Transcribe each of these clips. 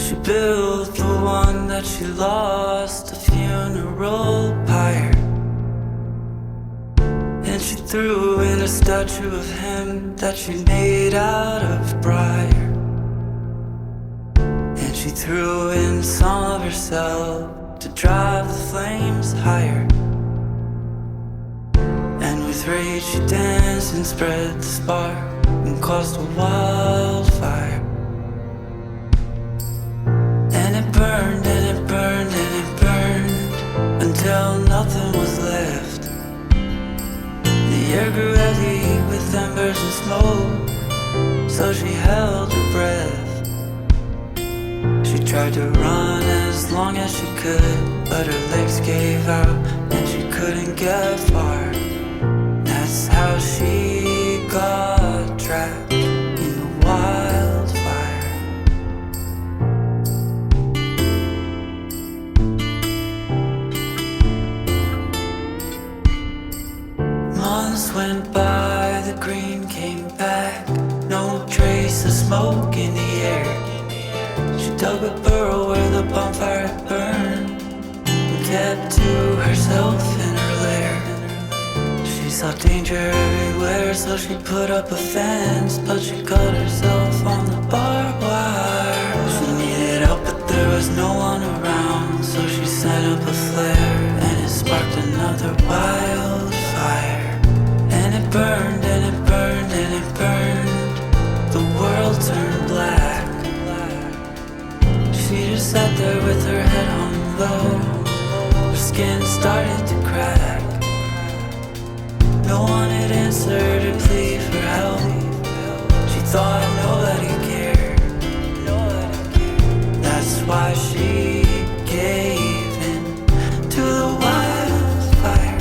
She built the one that she lost a funeral pyre, and she threw in a statue of him that she made out of briar. And she threw in some of herself to drive the flames higher. And with rage she danced and spread the spark and caused a wildfire. And it burned and it burned and it burned until nothing was left. The air grew heavy with embers and smoke, so she held her breath. She tried to run as long as she could, but her legs gave out and she couldn't get far. That's how she got trapped in the wildfire. Months went by, the green came back, no trace of smoke in the air. She dug a burrow where the bonfire had burned and kept to herself in her lair. She saw danger everywhere, so she put up a fence, but she cut herself on the barbed wire. She needed help, but there was no one around, so she set up a flare, and it sparked another wildfire. And it burned and it burned and it burned, the world turned black. She just sat there with her head hung low, her skin started to crack. No one had answered her plea for help. She thought nobody cared. That's why she gave in to the wildfire.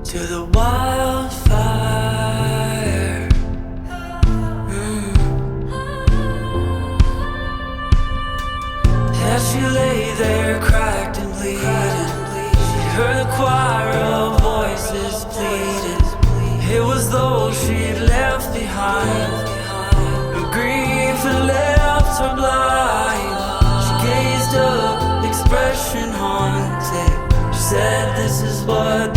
To the wildfire. As she lay there cracked and bleeding, she heard a choir of voices pleading. It was those she'd left behind. Her grief had left her blind. She gazed up, expression haunted. She said, "This is what